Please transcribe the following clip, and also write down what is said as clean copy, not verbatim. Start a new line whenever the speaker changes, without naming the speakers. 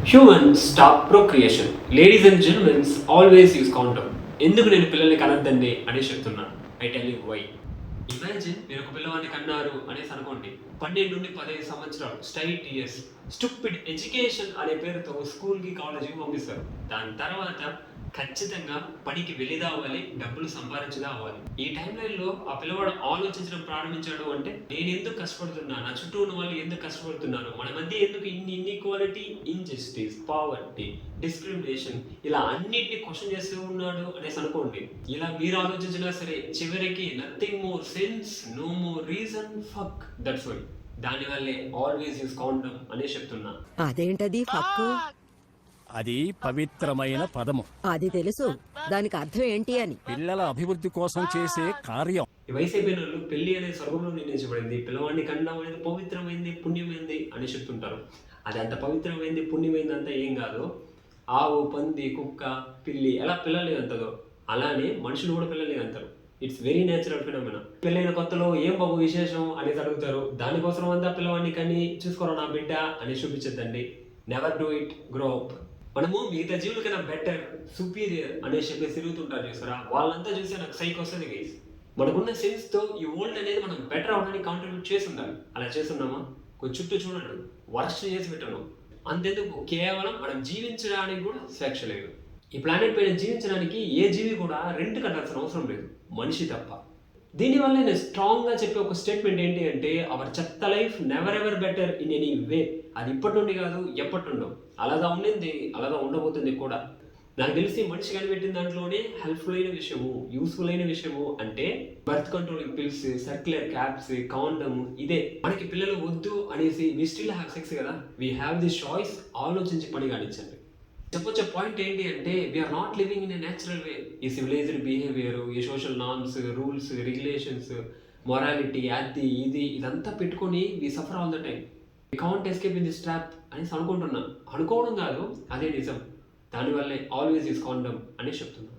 Humans stop procreation. Ladies and gentlemens always use condom. ఎందుకు నేను పిల్లల్ని కనద్దండి అని చెప్తున్నాను. I tell you why. Imagine మీరు ఒక పిల్లవాడిని కన్నారు అనేసి అనుకోండి. 12 నుండి 15 సంవత్సరాలు, స్ట్రైట్ ఇయర్స్, స్టూపిడ్ ఎడ్యుకేషన్ అనే పేరుతో స్కూల్కి కాలేజీకి పంపిస్తారు. దాని తర్వాత ఖచ్చితంగా పనికి వెళ్ళిదా అవ్వాలి, డబ్బులు సంపాదించదా అవ్వాలి. ఈ టైం లైన్లో ఆ పిల్లవాడు ఆలోచించడం ప్రారంభించాడు అంటే, నేను ఎందుకు కష్టపడుతున్నా, నా చుట్టూ ఉన్న వాళ్ళు ఎందుకు కష్టపడుతున్నారు, మన మధ్య ఎందుకు ఇన్ని ఇన్ఈక్వాలిటీ, ఇంజస్టిస్, పావర్టీ, డిస్క్రిమినేషన్, ఇలా అన్నిటిని క్వశ్చన్ చేస్తూ ఉన్నాడు అనేసి అనుకోండి. ఇలా మీరు ఆలోచించినా సరే చివరికి nothing more sense, no more reason, fuck that's why. దానివల్లే ఆల్వేస్ యూస్ కాండమ్ అనే చెప్తున్నా.
అదేంటది ఫక్కు?
అది పవిత్రమైన పదము.
అది తెలుసు, దానికి అర్థం ఏంటి అని.
పిల్లల అభివృద్ధి కోసం చేసే కార్యం.
ఈ వయసు అయిపోయిన వాళ్ళు పెళ్లి అనే స్వర్గంలో నిర్ణయించబడింది, పిల్లవాడిని కన్నం అనేది పవిత్రమైంది, పుణ్యమైంది అని చెప్తుంటారు. అది అంత పవిత్రమైంది, పుణ్యమైంది అంతా ఏం కాదు. ఆవు, పంది, కుక్క, పిల్లి ఎలా పిల్లల్ని అంతదో అలానే మనుషులు కూడా పిల్లల్ని అంటారు. It's very natural phenomena. పెళ్ళైన కొత్తలో ఏం బాబు విశేషం అనేసి అడుగుతారు. దానికోసం అంతా పిల్లవాడిని కని చూసుకోరా నా బిడ్డ అని చూపించద్దండి. Never do it, grow up. మనము మిగతా జీవుల కన్నా బెటర్, సుపీరియర్ అనే చెప్పేసి తిరుగుతుంటారు చూసారా, వాళ్ళంతా చూస్తే నాకు సైక్ వస్తుంది గైస్. మనకున్న సెన్స్తో ఈ వరల్డ్ అనేది మనం బెటర్ అవడానికి కాంట్రిబ్యూట్ చేసి ఉండాలి. అలా చేస్తున్నామా? కొంచెం చుట్టూ చూడండి, వర్స్ట్ చేసి పెట్టను. అంతెందుకు, కేవలం మనం జీవించడానికి కూడా స్వేచ్ఛ లేదు. ఈ ప్లానెట్ పైన జీవించడానికి ఏ జీవి కూడా రెంట్ కట్టాల్సిన అవసరం లేదు, మనిషి తప్ప. దీనివల్ల నేను స్ట్రాంగ్గా చెప్పే ఒక స్టేట్మెంట్ ఏంటి అంటే, అవర్ చెత్త life never ever better in any way. అది ఇప్పటి నుండి కాదు, ఎప్పటి నుండో అలాగా ఉండింది, అలాగా ఉండబోతుంది కూడా. నాకు తెలిసి మనిషి కనిపెట్టిన దాంట్లోనే హెల్ప్ఫుల్ అయిన విషయము, యూస్ఫుల్ అయిన విషయము అంటే birth controlling pills, circular caps, condom. ఇదే మనకి పిల్లలు వద్దు అనేసి వి స్టిల్ హ్యావ్ సెక్స్ కదా, వీ హ్యావ్ ది చాయిస్. ఆలోచించి పని కానించండి. చెప్పొచ్చే పాయింట్ ఏంటి అంటే, we are not living in a natural way. ఈ సివిలైజ్డ్ బిహేవియర్, ఈ social norms, rules, regulations, morality, అది ఇది ఇదంతా పెట్టుకొని we suffer all the time. We can't escape in this trap అనేసి అనుకుంటున్నా. అనుకోవడం కాదు, అదే నిజం. దానివల్లే ఆల్వేస్ యూస్ కాండమ్ అని చెప్తున్నా.